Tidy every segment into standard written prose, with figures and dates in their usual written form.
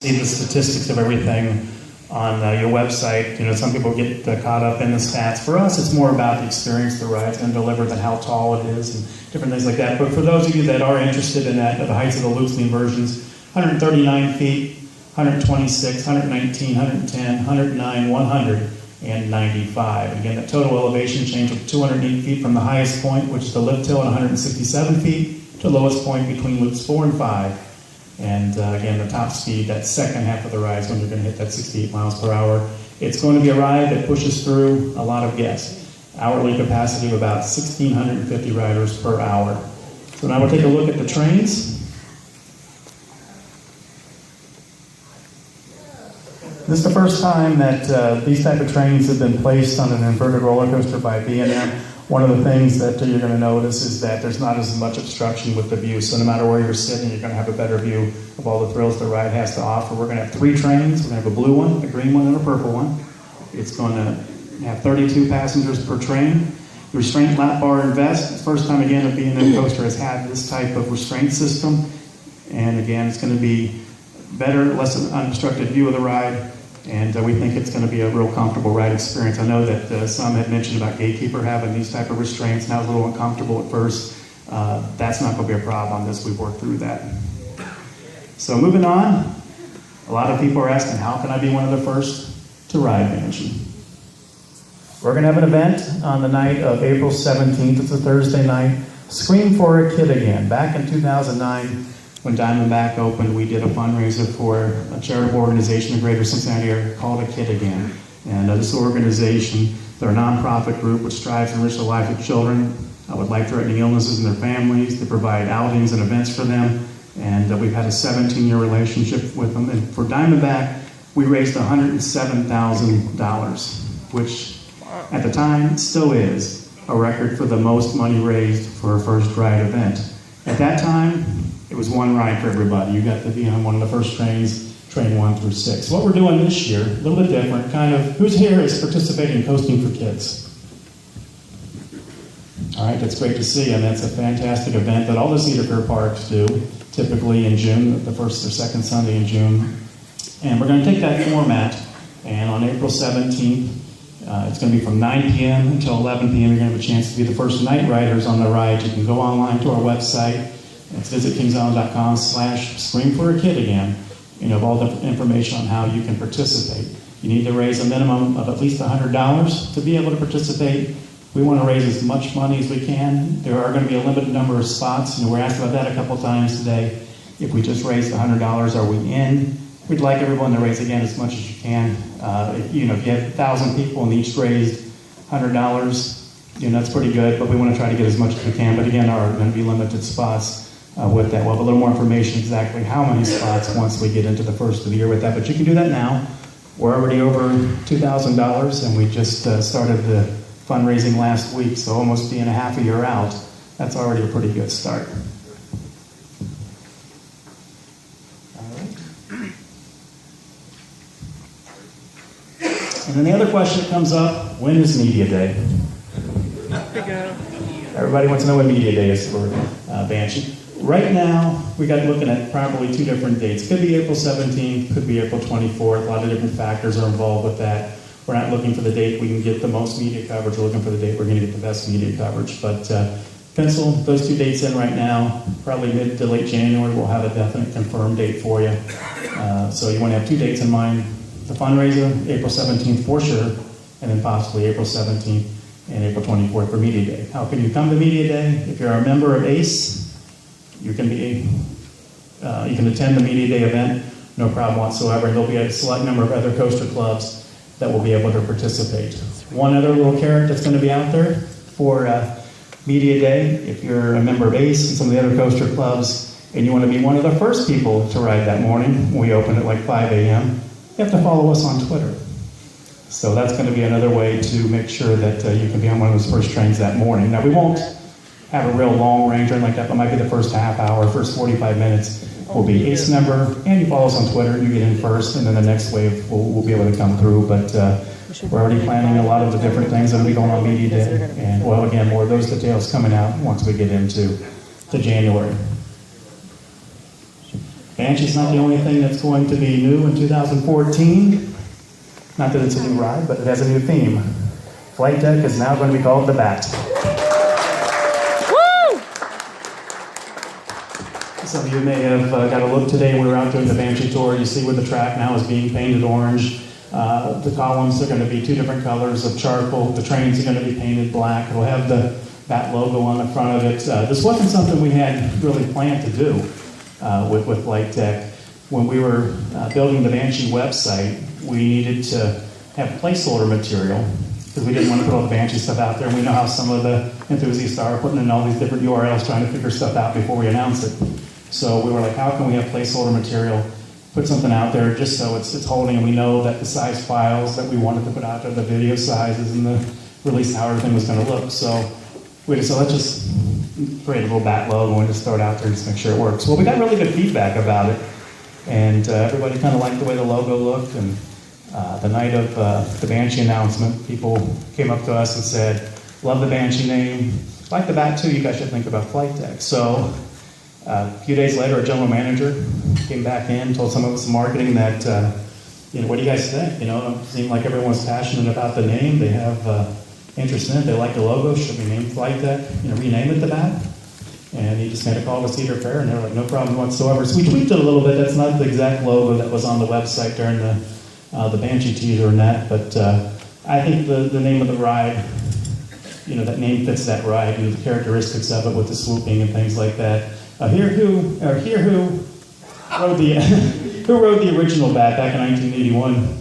see the statistics of everything on your website. You know, some people get caught up in the stats. For us, it's more about the experience the ride's going to deliver than how tall it is and different things like that. But for those of you that are interested in that, the heights of the loops and the inversions, 139 feet, 126, 119, 110, 109, 100, and 95. And again, the total elevation change of 208 feet from the highest point, which is the lift hill, at 167 feet, to the lowest point between loops 4 and 5. And again, the top speed, that second half of the ride is when you're going to hit that 68 miles per hour. It's going to be a ride that pushes through a lot of guests. Hourly capacity of about 1,650 riders per hour. So now we'll take a look at the trains. This is the first time that these type of trains have been placed on an inverted roller coaster by B&M. One of the things that you're going to notice is that there's not as much obstruction with the view. So no matter where you're sitting, you're going to have a better view of all the thrills the ride has to offer. We're going to have 3 trains. We're going to have a blue one, a green one, and a purple one. It's going to have 32 passengers per train. The restraint lap bar and vest. It's the first time, again, a B&M coaster has had this type of restraint system. And again, it's going to be better, less unobstructed view of the ride. And we think it's going to be a real comfortable ride experience. I know that some had mentioned about Gatekeeper having these type of restraints, and I was a little uncomfortable at first. That's not going to be a problem on this. We've worked through that. So moving on, a lot of people are asking, how can I be one of the first to ride Banshee? We're going to have an event on the night of April 17th. It's a Thursday night. Scream for a Kid Again. Back in 2009, when Diamondback opened, we did a fundraiser for a charitable organization in Greater Cincinnati area called A Kid Again. And this organization, they're a nonprofit group which strives to enrich the life of children with life-threatening illnesses and their families. They provide outings and events for them. And we've had a 17-year relationship with them. And for Diamondback, we raised $107,000, which at the time still is a record for the most money raised for a first ride event. At that time, it was one ride for everybody. You got to be on one of the first trains, train 1 through 6. What we're doing this year, a little bit different, kind of, who's here is participating in Coasting for Kids? All right, that's great to see, and that's a fantastic event that all the Cedar Fair parks do, typically in June, the first or second Sunday in June. And we're going to take that format, and on April 17th, it's going to be from 9 p.m. until 11 p.m. You're going to have a chance to be the first night riders on the ride. You can go online to our website. It's visitkingsilland.com/screamforakidagain. You know, all the information on how you can participate. You need to raise a minimum of at least $100 to be able to participate. We want to raise as much money as we can. There are going to be a limited number of spots. You know, we're asked about that a couple times today. If we just raised $100, are we in? We'd like everyone to raise, again, as much as you can. If you have 1,000 people and each raised $100, you know, that's pretty good, but we want to try to get as much as we can. But again, there are going to be limited spots with that. We'll have a little more information exactly how many spots once we get into the first of the year with that. But you can do that now. We're already over $2,000, and we just started the fundraising last week, so almost being a half a year out, that's already a pretty good start. And then the other question that comes up, when is Media Day? Everybody wants to know when Media Day is for Banshee. Right now, we got looking at probably 2 different dates. Could be April 17th, could be April 24th. A lot of different factors are involved with that. We're not looking for the date we can get the most media coverage. We're looking for the date we're going to get the best media coverage. But pencil those 2 dates in right now. Probably mid to late January, we'll have a definite confirmed date for you. So you want to have 2 dates in mind. The fundraiser, April 17th for sure, and then possibly April 17th and April 24th for Media Day. How can you come to Media Day? If you're a member of ACE, you can attend the Media Day event, no problem whatsoever. There'll be a select number of other coaster clubs that will be able to participate. One other little carrot that's going to be out there for Media Day, if you're a member of ACE and some of the other coaster clubs, and you want to be one of the first people to ride that morning, we open at like 5 a.m., you have to follow us on Twitter. So that's going to be another way to make sure that you can be on one of those first trains that morning. Now, we won't have a real long range or anything like that, but it might be the first half hour, first 45 minutes will be ACE member, and you follow us on Twitter, you get in first, and then the next wave will be able to come through. But we're already planning a lot of the different things that will be going on Media Day. And, well, again, more of those details coming out once we get into January. Banshee's not the only thing that's going to be new in 2014. Not that it's a new ride, but it has a new theme. Flight deck is now going to be called the Bat. Woo! Some of you may have got a look today. We were out doing the Banshee tour. You see where the track now is being painted orange. The columns are going to be 2 different colors of charcoal. The trains are going to be painted black. It'll have the Bat logo on the front of it. This wasn't something we had really planned to do with Flight Deck. When we were building the Banshee website, we needed to have placeholder material because we didn't want to put all the Banshee stuff out there. And we know how some of the enthusiasts are putting in all these different URLs trying to figure stuff out before we announce it. So we were like, how can we have placeholder material, put something out there just so it's holding, and we know that the size files that we wanted to put out there, the video sizes and the release, how everything was going to look. So we just said, let's just create a little Bat logo and just throw it out there and just make sure it works. Well, we got really good feedback about it, and everybody kind of liked the way the logo looked. And the night of the Banshee announcement, people came up to us and said, love the Banshee name, like the Bat too, you guys should think about Flight Deck. So a few days later, our general manager came back in, told some of us in marketing that, what do you guys think? It seemed like everyone was passionate about the name. They have interest in it. They like the logo. Should we name Flight Deck? Rename it the Bat? And he just made a call to Cedar Fair, and they were like, no problem whatsoever. So we tweaked it a little bit. That's not the exact logo that was on the website during the Banshee teaser and that, but I think the name of the ride, that name fits that ride, the characteristics of it with the swooping and things like that. Who rode the original Bat back in 1981?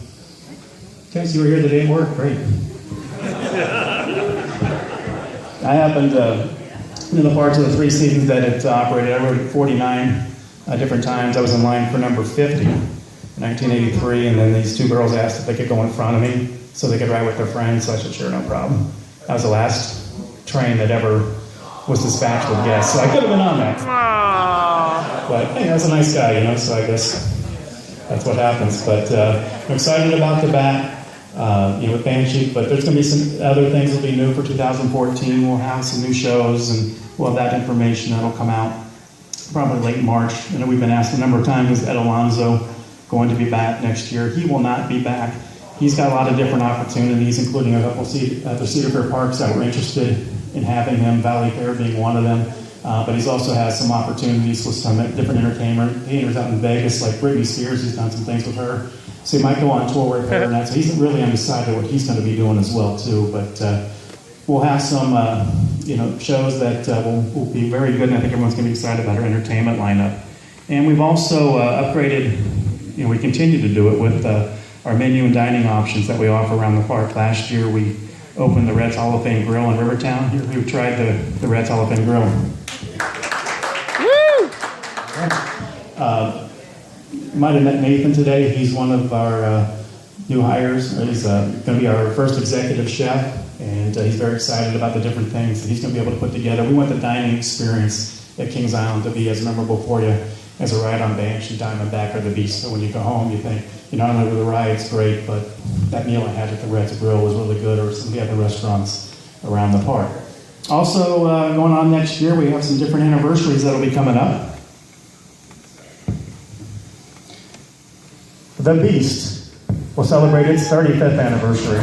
Okay, so you were here the day it worked. Great. I happened in the parts of the 3 seasons that it operated. I rode it 49 different times. I was in line for number 50 in 1983, and then these 2 girls asked if they could go in front of me so they could ride with their friends. So I said, sure, no problem. That was the last train that ever was dispatched with guests, so I could have been on that. Aww. But hey, I was a nice guy, so I guess that's what happens. But I'm excited about the Bat. With Banshee, but there's going to be some other things that'll be new for 2014. We'll have some new shows, and we'll have that information that'll come out probably late March. We've been asked a number of times, is Ed Alonzo going to be back next year? He will not be back. He's got a lot of different opportunities, including a couple of the Cedar Fair parks that were interested in having him, Valley Fair being one of them. But he's also has some opportunities with some different entertainers out in Vegas, like Britney Spears. He's done some things with her. So he might go on tour with her and that. So he's really undecided what he's going to be doing as well too. But we'll have some shows that will be very good, and I think everyone's going to be excited about our entertainment lineup. And we've also upgraded. We continue to do it with our menu and dining options that we offer around the park. Last year we opened the Reds Hall of Fame Grill in Rivertown. Who tried the Reds Hall of Fame Grill? Woo! You might have met Nathan today. He's one of our new hires. He's going to be our first executive chef, and he's very excited about the different things that he's going to be able to put together. We want the dining experience at Kings Island to be as memorable for you as a ride on Banshee, Diamondback, or the Beast. So when you go home, you think, not only the ride's great, but that meal I had at the Red's Grill was really good, or some of the other restaurants around the park. Also, going on next year, we have some different anniversaries that'll be coming up. The Beast will celebrate its 35th anniversary.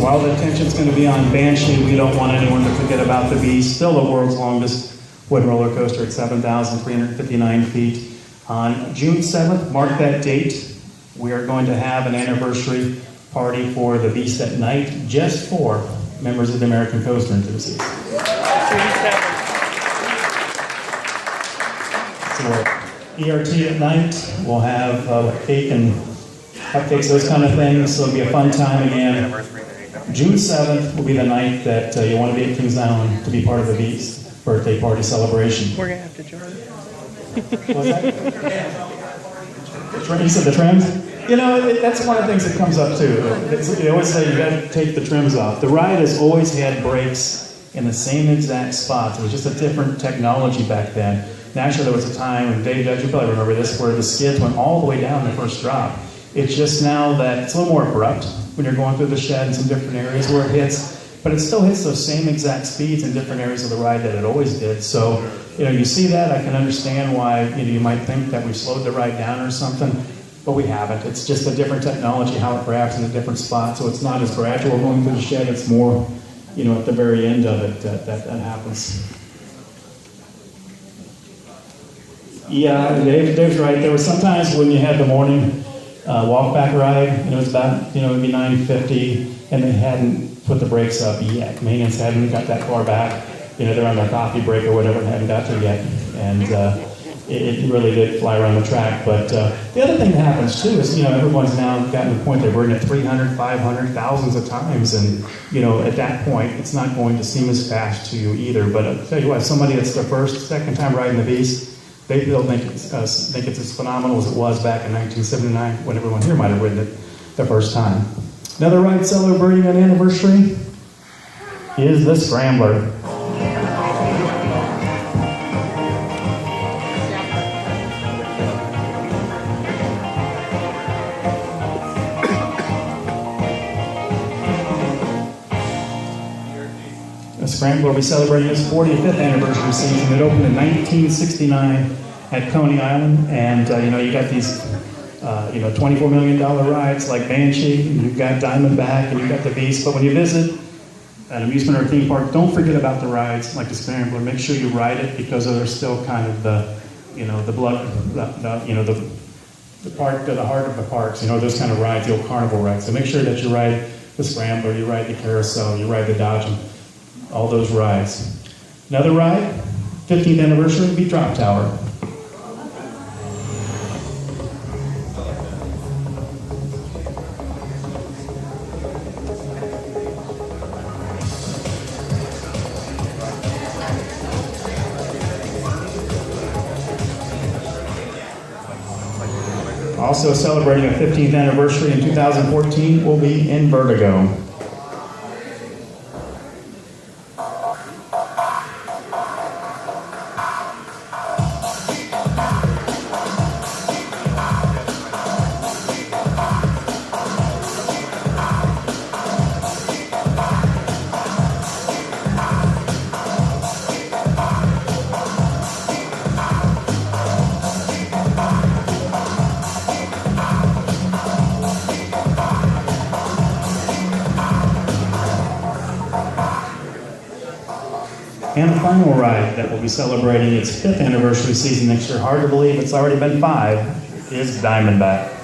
While the attention's going to be on Banshee, we don't want anyone to forget about the Beast. Still the world's longest wood roller coaster at 7,359 feet. On June 7th, mark that date, we are going to have an anniversary party for the Beast at night, just for members of the American Coaster enthusiasts. So ERT at night, we'll have cake and cupcakes, those kind of things, so it'll be a fun time again. June 7th will be the night that you want to be at Kings Island to be part of the Beast birthday party celebration. We're going to have to join. What's that? You said the trims? You know, that's one of the things that comes up too. They always say you got to take the trims off. The ride has always had brakes in the same exact spots. It was just a different technology back then. And actually, there was a time, and Dave, you probably remember this, where the skids went all the way down the first drop. It's just now that it's a little more abrupt when you're going through the shed in some different areas where it hits, but it still hits those same exact speeds in different areas of the ride that it always did. So, you know, you see that, I can understand why you might think that we've slowed the ride down or something, but we haven't. It's just a different technology, how it grabs in a different spot, so it's not as gradual going through the shed, it's more, you know, at the very end of it that happens. Yeah, Dave's right. There were sometimes when you had the morning walk back ride, and it was about, you know, it'd be 9:50, and they hadn't put the brakes up yet. Maintenance hadn't got that far back. You know, they're on their coffee break or whatever, and hadn't got to yet. And it really did fly around the track. But the other thing that happens too is, you know, everyone's now gotten to the point they're ridden at 300, 500, thousands of times, and you know, at that point, it's not going to seem as fast to you either. But I'll tell you what, somebody that's their first, second time riding the Beast, they still think it's as phenomenal as it was back in 1979 when everyone here might have ridden it the first time. Another ride celebrating an anniversary is the Scrambler. The Scrambler will be celebrating its 45th anniversary season. It opened in 1969 at Coney Island, and you know, you got these you know, $24 million rides like Banshee, and you've got Diamondback, and you've got the Beast. But when you visit an amusement or theme park, don't forget about the rides like the Scrambler. Make sure you ride it, because they're still kind of the, you know, the blood, you know, the part, the heart of the parks. You know, those kind of rides, the old carnival rides. So make sure that you ride the Scrambler, you ride the Carousel, you ride the Dodge, and all those rides. Another ride, 15th anniversary, would be Drop Tower. Also celebrating a 15th anniversary in 2014 will be in Vertigo. And the final ride that will be celebrating its 5th anniversary season next year, hard to believe it's already been 5, is Diamondback.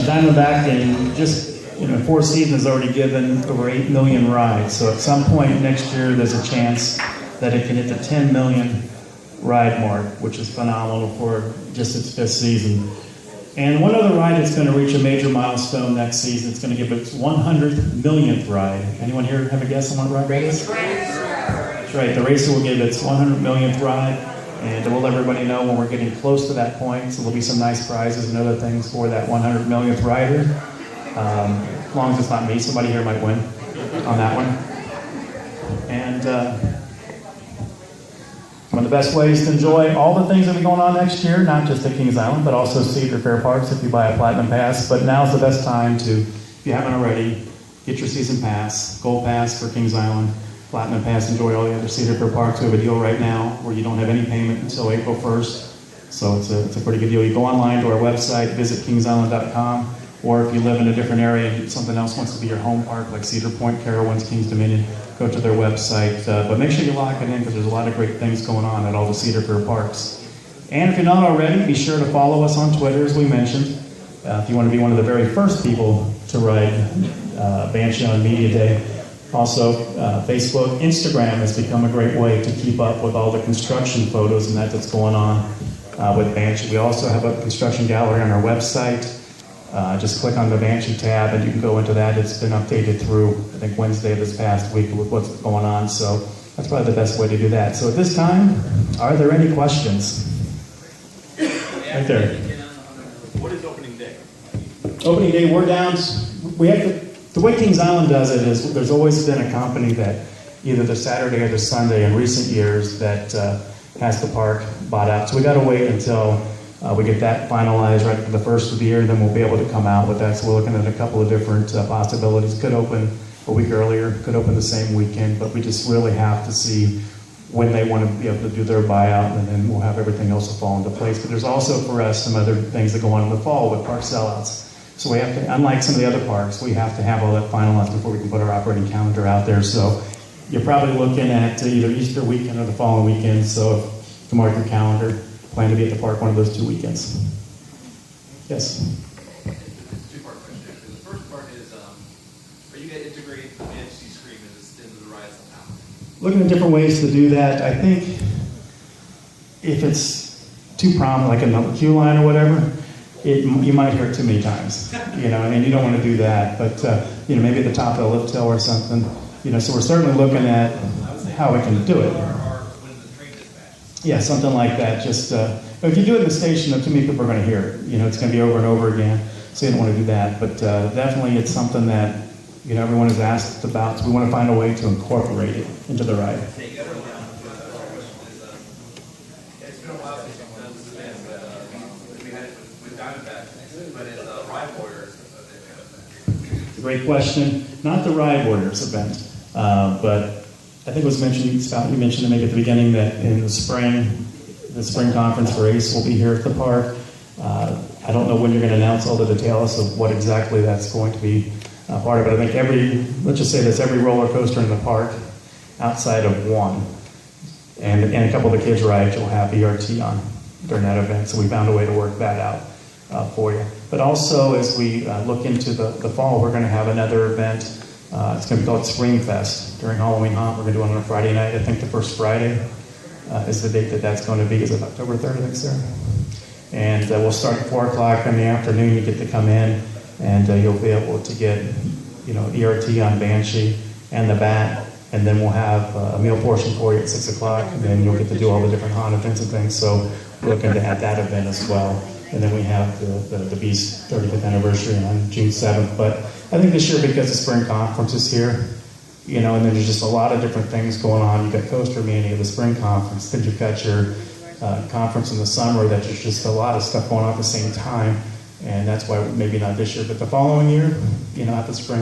Diamondback in just 4 seasons has already given over 8 million rides. So at some point next year, there's a chance that it can hit the 10 million ride mark, which is phenomenal for just its 5th season. And one other ride that's going to reach a major milestone next season, it's going to give its 100 millionth ride. Anyone here have a guess on what ride that is? That's right. The racer will give its 100 millionth ride. And we'll let everybody know when we're getting close to that point. So there'll be some nice prizes and other things for that 100 millionth rider. As long as it's not me, somebody here might win on that one. And one of the best ways to enjoy all the things that are going on next year, not just at Kings Island, but also Cedar Fair Parks if you buy a Platinum Pass. But now's the best time to, if you haven't already, get your season pass, Gold Pass for Kings Island, Platinum Pass, enjoy all the other Cedar Fair Parks. We have a deal right now where you don't have any payment until April 1st. So it's a pretty good deal. You go online to our website, visit kingsisland.com, or if you live in a different area and something else wants to be your home park, like Cedar Point, Carowinds, Kings Dominion, go to their website. But make sure you lock it in, because there's a lot of great things going on at all the Cedar Fair Parks. And if you're not already, be sure to follow us on Twitter, as we mentioned. If you want to be one of the very first people to ride Banshee on Media Day. Also, Facebook, Instagram has become a great way to keep up with all the construction photos and that's going on with Banshee. We also have a construction gallery on our website. Just click on the Banshee tab and you can go into that. It's been updated through, I think, Wednesday this past week with what's going on. So that's probably the best way to do that. So at this time, are there any questions? Right there. What is opening day? Opening day, we're down. We have the way Kings Island does it is there's always been a company that either the Saturday or the Sunday in recent years that has the park bought out. So we got to wait until we get that finalized right for the first of the year, and then we'll be able to come out with that. So we're looking at a couple of different possibilities. Could open a week earlier, could open the same weekend, but we just really have to see when they want to be able to do their buyout, and then we'll have everything else to fall into place. But there's also for us some other things that go on in the fall with park sellouts. So we have to, unlike some of the other parks, we have to have all that finalized before we can put our operating calendar out there. So you're probably looking at either Easter weekend or the following weekend. So if you mark your calendar, plan to be at the park one of those 2 weekends. Yes? It's a two-part question. The first part is, are you going to integrate the Banshee screen into the ride somehow? Looking at different ways to do that. I think if it's too prominent, like another queue line or whatever, you might hear it too many times, and you don't want to do that. But maybe at the top of the lift hill or something, So we're certainly looking at how we can do it. Or when the train dispatches. Yeah, something like that. Just if you do it in the station, too many people are going to hear it. It's going to be over and over again. So you don't want to do that. But definitely, it's something that everyone has asked about. So we want to find a way to incorporate it into the ride. It's been a while since we've done this event, but we had it with Diamondback, but it's Ride Warriors. It's a great question. Not the Ride Warriors event, but I think it was mentioned, Scott, you mentioned maybe at the beginning that in the spring conference for ACE will be here at the park. I don't know when you're going to announce all the details of what exactly that's going to be part of it. I think let's just say this, every roller coaster in the park outside of one and a couple of the kids' rides you'll have ERT on during that event. So we found a way to work that out for you. But also as we look into the fall, we're going to have another event. It's going to be called Spring Fest during Halloween Haunt. We're going to do it on a Friday night. I think the first Friday is the date that's going to be. Is it October 3rd, I think, Sarah? And we'll start at 4 o'clock in the afternoon. You get to come in, and you'll be able to get, ERT on Banshee and the Bat, and then we'll have a meal portion for you at 6 o'clock, and then you'll get to do all the different haunt events and things. So we're looking to add that event as well. And then we have the Beast 35th anniversary on June 7th. But I think this year, because the spring conference is here, and then there's just a lot of different things going on. You've got Coaster Mania, the spring conference, then you've got your conference in the summer, that there's just a lot of stuff going on at the same time. And that's why maybe not this year, but the following year, at the spring